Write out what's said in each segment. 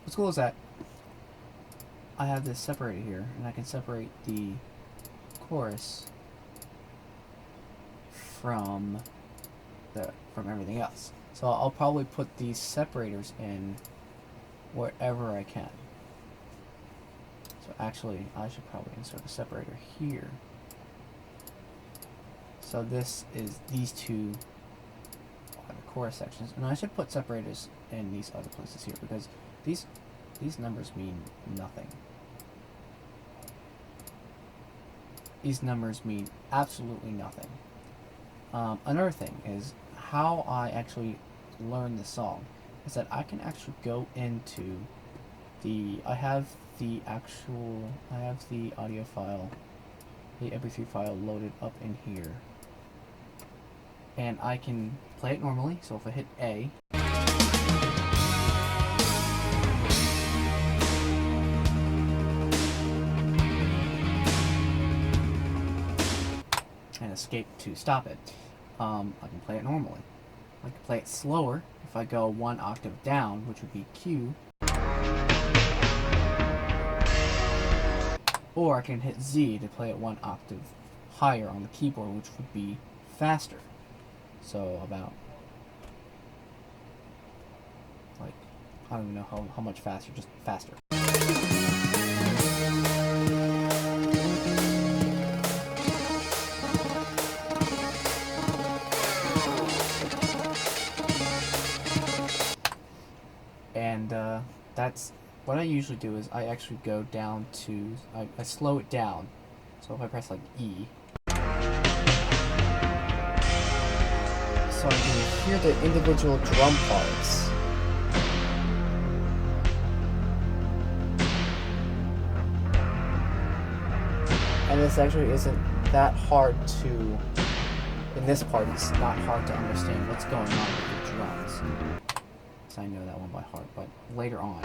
what's cool is that I have this separator here, and I can separate the chorus from everything else. So I'll probably put these separators in wherever I can. So actually, I should probably insert a separator here. So this is these two are the chorus sections, and I should put separators in these other places here because these numbers mean nothing. These numbers mean absolutely nothing. Another thing is how I actually learn the song is that I can actually go into I have the audio file, the MP3 file loaded up in here, and I can play it normally. So if I hit A, and escape to stop it, I can play it normally. I can play it slower if I go one octave down, which would be Q, or I can hit Z to play it one octave higher on the keyboard, which would be faster. So about, like, I don't even know how much faster, just faster. And that's what I usually do is I actually go down to, I slow it down. So if I press like E, so I can hear the individual drum parts. And this actually isn't that hard to, in this part it's not hard to understand what's going on with the drums. So I know that one by heart, but later on.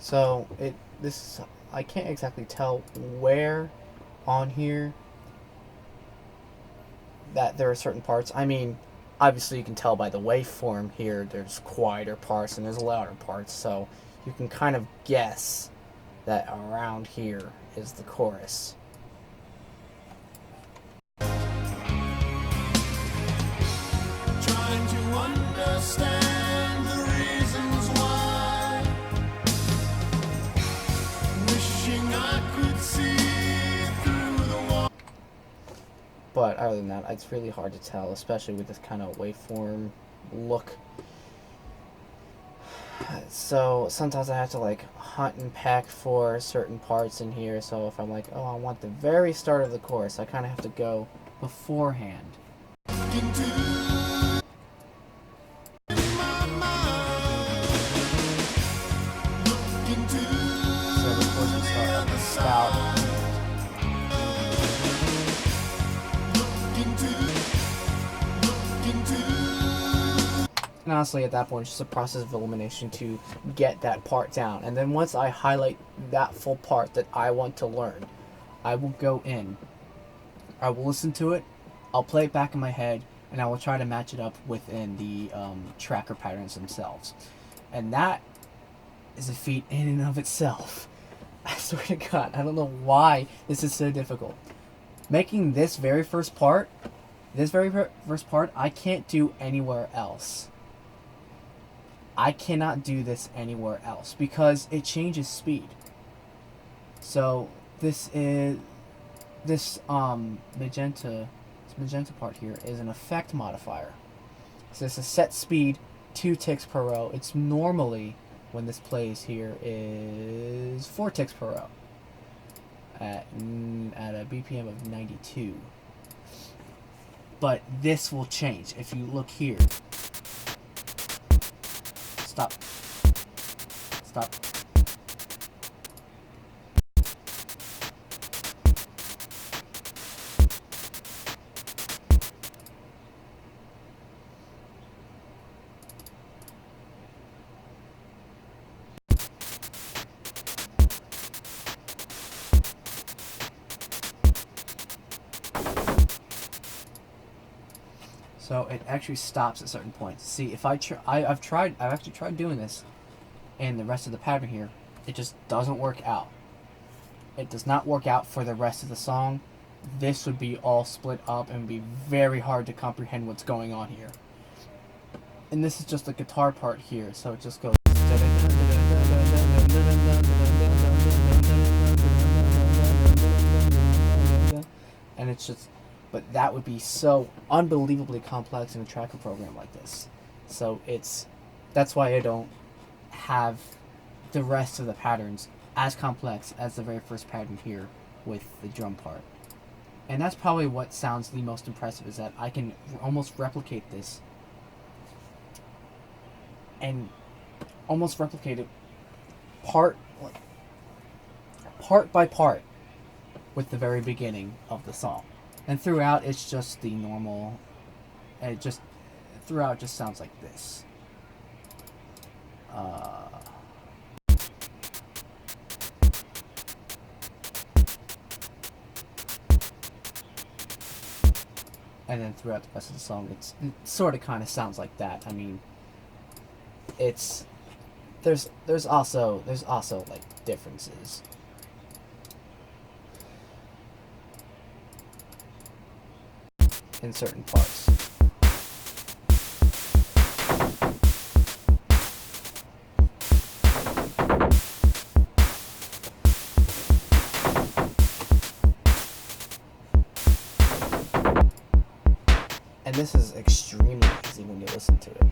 So I can't exactly tell where on here that there are certain parts. I mean, obviously you can tell by the waveform here there's quieter parts and there's louder parts, so you can kind of guess that around here is the chorus. Trying to understand the reasons why, wishing I could see through the wall. But other than that, it's really hard to tell, especially with this kind of waveform look. So sometimes I have to like hunt and peck for certain parts in here. So if I'm like, oh, I want the very start of the chorus, I kind of have to go beforehand. And honestly, at that point, it's just a process of elimination to get that part down. And then once I highlight that full part that I want to learn, I will go in, I will listen to it, I'll play it back in my head, and I will try to match it up within the tracker patterns themselves. And that is a feat in and of itself. I swear to God, I don't know why this is so difficult. Making this very first part, I can't do anywhere else. I cannot do this anywhere else because it changes speed. So this magenta part here is an effect modifier. So it's a set speed, 2 ticks per row. It's normally, when this plays here, is 4 ticks per row at a BPM of 92. But this will change. If you look here, stop. So it actually stops at certain points. See, if I've actually tried doing this, and the rest of the pattern here, it just doesn't work out. It does not work out for the rest of the song. This would be all split up and be very hard to comprehend what's going on here. And this is just the guitar part here, so it just goes. And it's just, but that would be so unbelievably complex in a tracker program like this. So that's why I don't have the rest of the patterns as complex as the very first pattern here with the drum part. And that's probably what sounds the most impressive, is that I can almost replicate this and almost replicate it part by part with the very beginning of the song. And throughout, it's just the normal. Throughout, it just sounds like this. And then throughout the rest of the song, it sort of kind of sounds like that. I mean, there's also like differences. In certain parts. And this is extremely easy when you listen to it.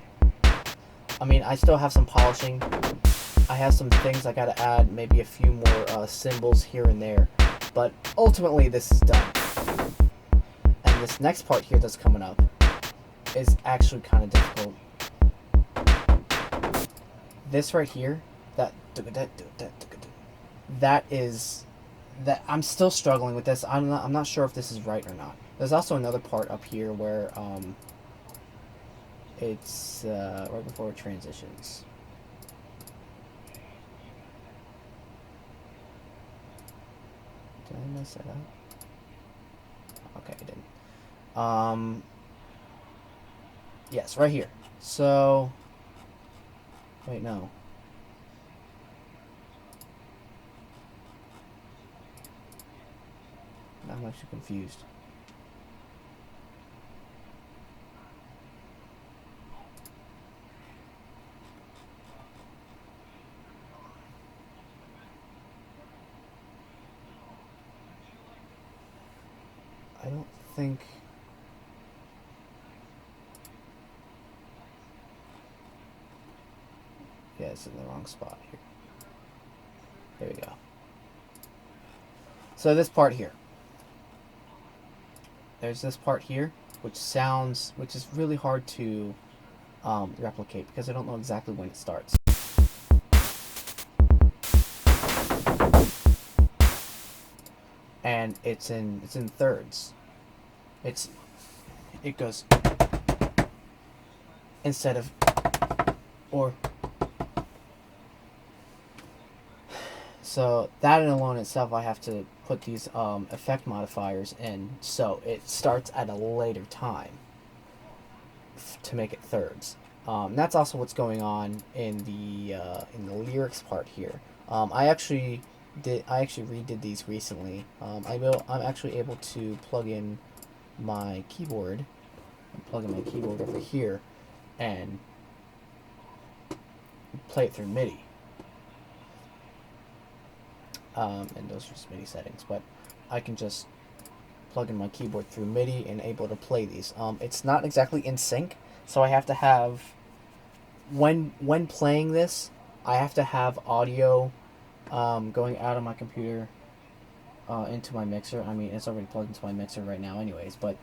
I mean, I still have some polishing. I have some things I gotta add, maybe a few more symbols here and there. But ultimately, this is done. This next part here that's coming up is actually kind of difficult. This right here, that I'm still struggling with this. I'm not sure if this is right or not. There's also another part up here where it's right before it transitions. Did I mess that up? Okay, I didn't. Yes, right here. So, wait, no. Now I'm actually confused. I don't think... Yeah, it's in the wrong spot here. There we go. So this part here. There's this part here, which is really hard to replicate because I don't know exactly when it starts. And it's in thirds. It goes instead of or. So that alone itself, I have to put these effect modifiers in, so it starts at a later time to make it thirds. That's also what's going on in the lyrics part here. I actually actually redid these recently. I'm actually able to plug in my keyboard. I'm plugging my keyboard over here and play it through MIDI. And those are just MIDI settings, but I can just plug in my keyboard through MIDI and able to play these. It's not exactly in sync, so I have to have, when playing this, I have to have audio going out of my computer into my mixer. I mean, it's already plugged into my mixer right now anyways, but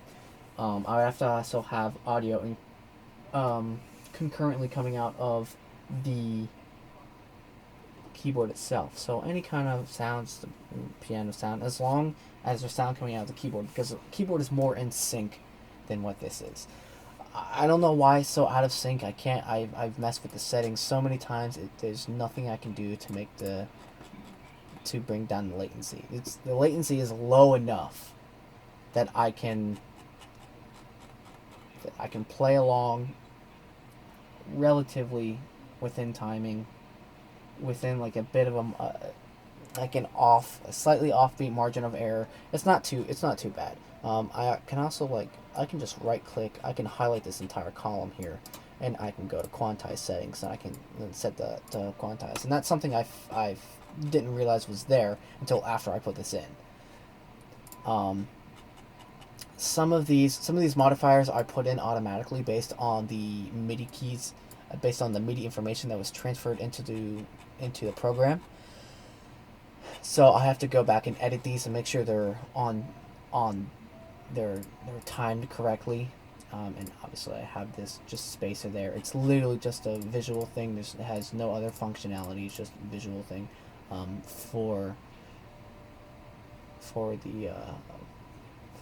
I have to also have audio concurrently coming out of the keyboard itself. So any kind of sounds, piano sound, as long as there's sound coming out of the keyboard, because the keyboard is more in sync than what this is. I don't know why it's so out of sync. I've messed with the settings so many times. There's nothing I can do to make to bring down the latency. The latency is low enough that I can play along relatively within timing, within like a bit of a slightly offbeat margin of error. It's not too bad. I can also I can just right click. I can highlight this entire column here, and I can go to quantize settings, and I can set the quantize. And that's something I didn't realize was there until after I put this in. Some of these modifiers I put in automatically based on the MIDI keys, based on the MIDI information that was transferred into the program. So I have to go back and edit these and make sure they're they're timed correctly. And obviously I have this just spacer there. It's literally just a visual thing. It has no other functionality. It's just a visual thing for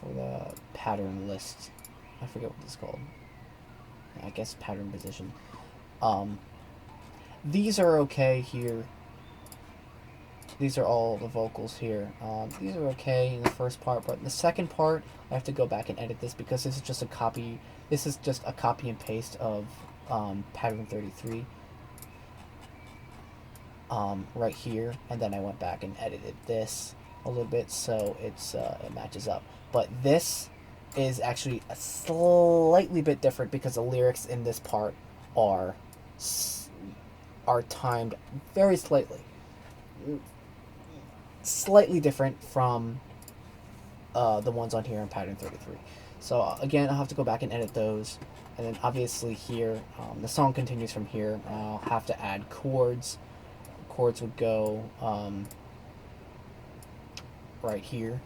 the pattern list. I forget what it's called. I guess pattern position. These are okay here. These are all the vocals here. These are okay in the first part, but in the second part, I have to go back and edit this because this is just a copy. This is just a copy and paste of pattern 33 right here, and then I went back and edited this a little bit so it matches up. But this is actually a slightly bit different because the lyrics in this part are timed very slightly different from the ones on here in pattern 33. So again, I'll have to go back and edit those, and then obviously here the song continues from here. I'll have to add chords. Chords would go right here.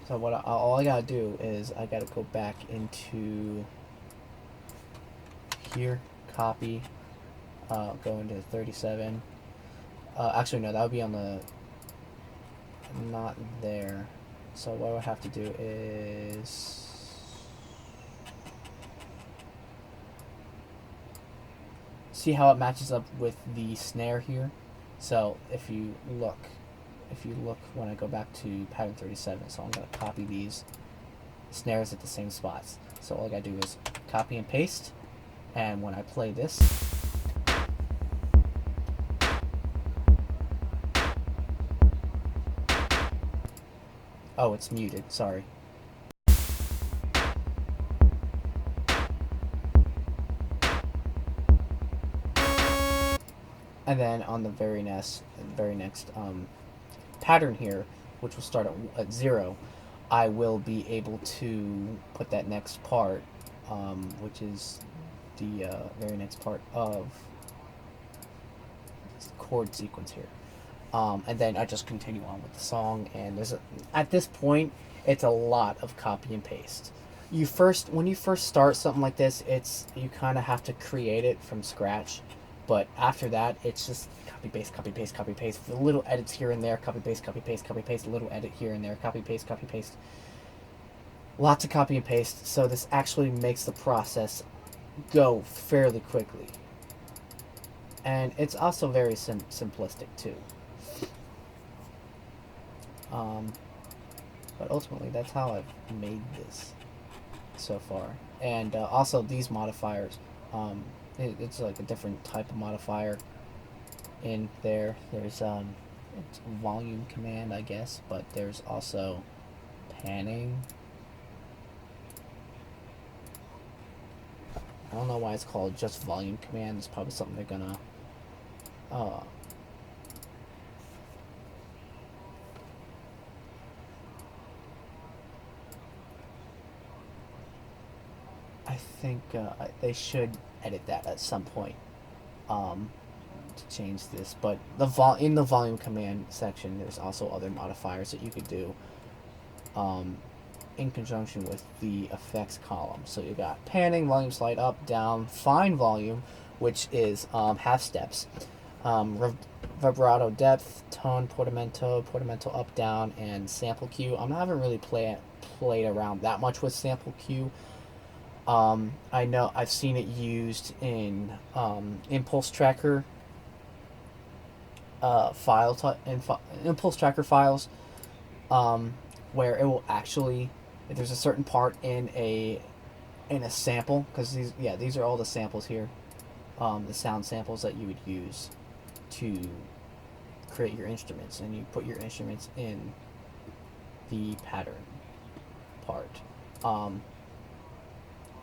So all I gotta do is I gotta go back into here, copy, go into 37. Actually, no, that would be on the, not there. So what I would have to do is see how it matches up with the snare here. So if you look when I go back to pattern 37, so I'm going to copy these snares at the same spots. So all I got to do is copy and paste, and when I play this, oh, it's muted, sorry. And then on the very next pattern here, which will start at 0, I will be able to put that next part, which is the very next part of this chord sequence here. And then I just continue on with the song, and at this point, it's a lot of copy and paste. When you first start something like this, you kind of have to create it from scratch, but after that, it's just copy paste, copy paste, copy paste. The little edits here and there, copy paste, copy paste, copy paste. A little edit here and there, copy paste, copy paste. Lots of copy and paste. So this actually makes the process go fairly quickly, and it's also very simplistic too. But ultimately, that's how I've made this so far. And also these modifiers, it's like a different type of modifier in there. There's it's volume command, I guess, but there's also panning. I don't know why it's called just volume command. It's probably something they're gonna I think they should edit that at some point to change this. But in the volume command section, there's also other modifiers that you could do in conjunction with the effects column. So you got panning, volume slide up, down, fine volume, which is half steps, vibrato depth, tone, portamento up, down, and sample Q. I haven't really played around that much with sample Q. I know I've seen it used in impulse tracker impulse tracker files, where it will actually, if there's a certain part in a sample, because these are all the samples here, the sound samples that you would use to create your instruments, and you put your instruments in the pattern part.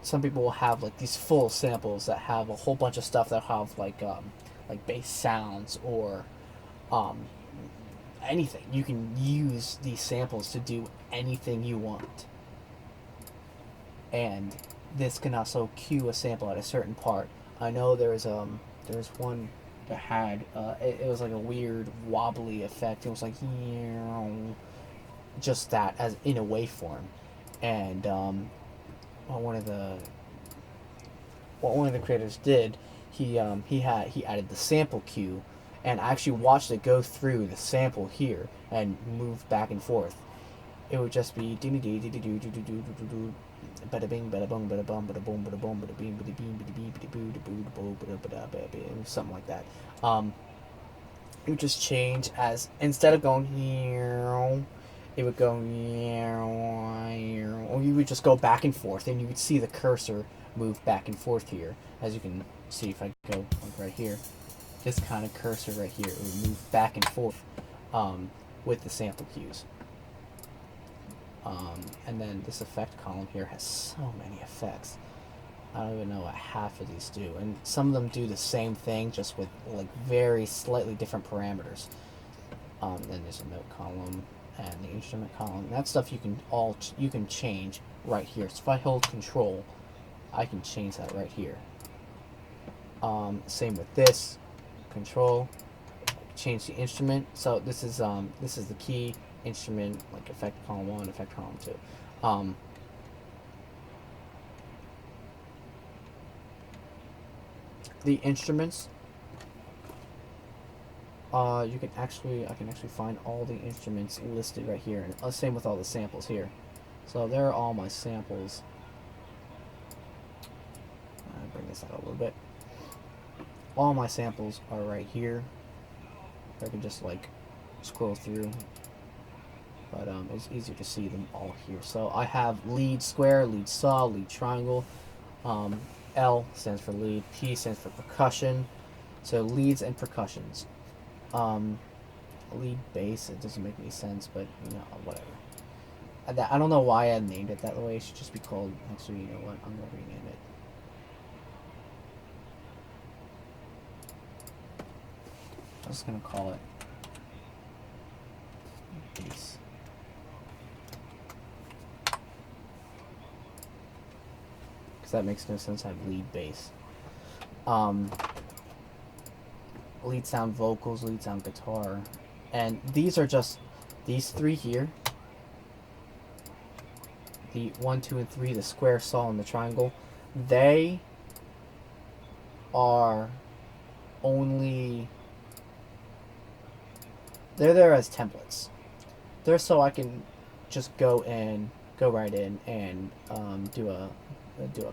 Some people will have like these full samples that have a whole bunch of stuff that have like bass sounds or anything. You can use these samples to do anything you want, and this can also cue a sample at a certain part. I know there's one that had it was like a weird wobbly effect. It was like just that as in a waveform, and one of the creators did, he added the sample cue, and I actually watched it go through the sample here and move back and forth. It would just be bada bing, bada bung, bada bum, bada boom, bada boom, bada beam, bada beam, bada bee, bada boo, bada boo, bada bada, something like that. It would just change as, instead of going here, it would go, or you would just go back and forth, and you would see the cursor move back and forth here. As you can see, if I go like right here, this kind of cursor right here, it would move back and forth with the sample cues. And then this effect column here has so many effects. I don't even know what half of these do, and some of them do the same thing, just with like very slightly different parameters. Then there's a note column and the instrument column. That stuff you can change right here. So if I hold Control, I can change that right here. Same with this, Control, change the instrument. So this is the key, instrument, like effect column 1, effect column 2. The instruments, I can actually find all the instruments listed right here, and same with all the samples here. So there are all my samples. I'll bring this out a little bit. All my samples are right here. I can just like scroll through, but it's easier to see them all here. So I have lead square, lead saw, lead triangle. L stands for lead, P stands for percussion. So leads and percussions. Lead bass, it doesn't make any sense, but you know, whatever. I don't know why I named it that way. It should just be called, actually, you know what, I'm gonna rename it. I'm just gonna call it bass. Because that makes no sense. I have lead bass. Lead sound vocals, lead sound guitar, and these are just these three here. The 1, 2, and 3, the square, saw, and the triangle. They are only, they're there as templates. They're so I can just go right in and do a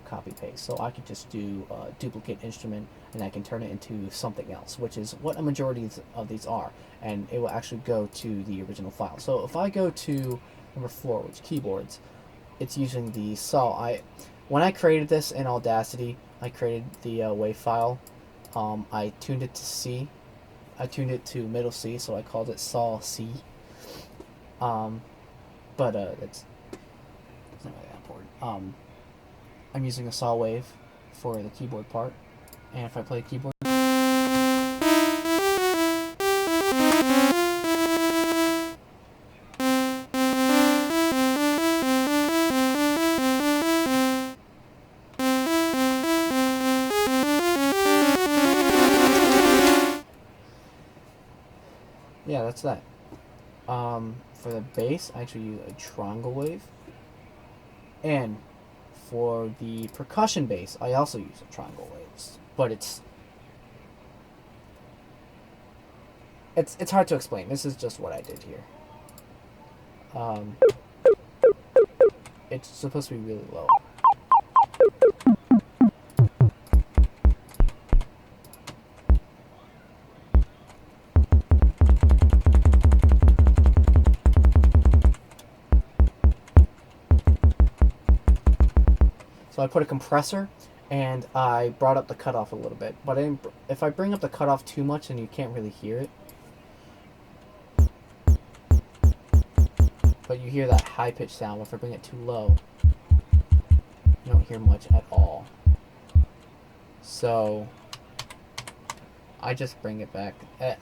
copy paste. So I could just do a duplicate instrument, and I can turn it into something else, which is what a majority of these are, and it will actually go to the original file. So if I go to number 4, which is keyboards, it's using the saw. When I created this in Audacity, I created the WAV file. I tuned it to C, I tuned it to middle C, so I called it Saw C. But it's not really that important. I'm using a saw wave for the keyboard part, and if I play keyboard, yeah, that's that. For the bass, I actually use a triangle wave, and for the percussion bass, I also use a triangle waves, but it's hard to explain. This is just what I did here. It's supposed to be really low. So I put a compressor, and I brought up the cutoff a little bit. But if I bring up the cutoff too much, then you can't really hear it. But you hear that high-pitched sound. If I bring it too low, you don't hear much at all. So I just bring it back.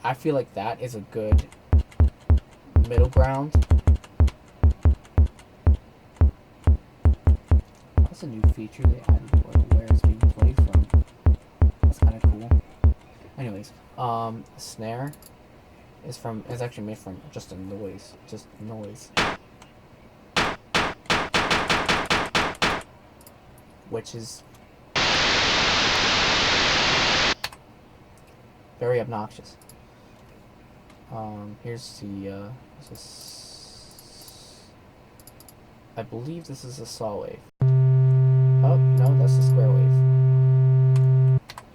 I feel like that is a good middle ground. That's a new feature they added where it's being played from. That's kind of cool. Anyways, snare is actually made from just a noise, which is very obnoxious. Here's the I believe this is a saw wave. Oh, no, that's the square wave.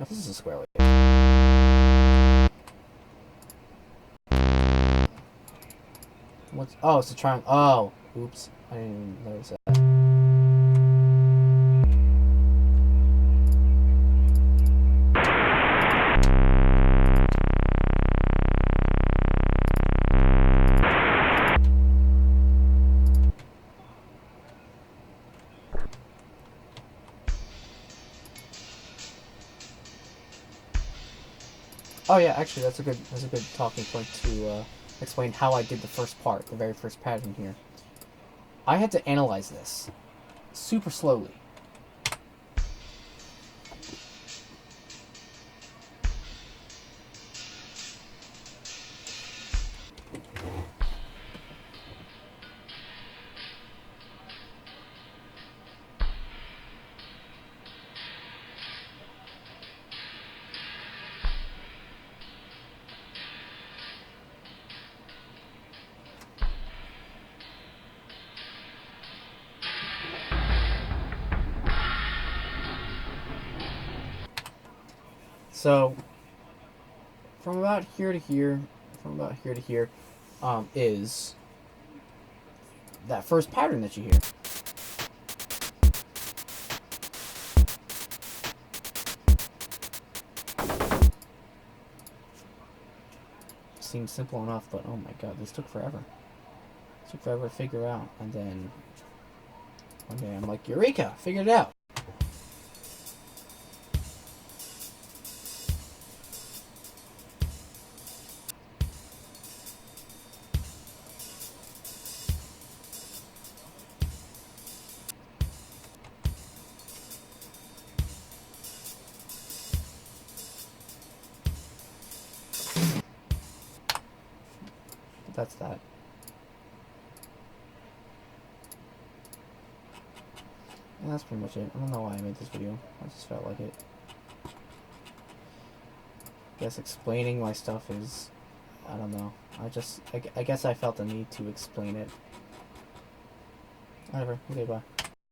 No, this is a square wave. What's... Oh, it's a triangle. Oh, oops. I didn't even notice that. Oh yeah, actually that's a good talking point to explain how I did the first part, the very first pattern here. I had to analyze this super slowly. So, from about here to here, is that first pattern that you hear. Seems simple enough, but oh my god, this took forever. It took forever to figure out, and then one day I'm like, Eureka! Figured it out! That's that. And that's pretty much it. I don't know why I made this video. I just felt like it. I guess explaining my stuff is... I don't know. I guess I felt the need to explain it. Whatever. Okay, bye.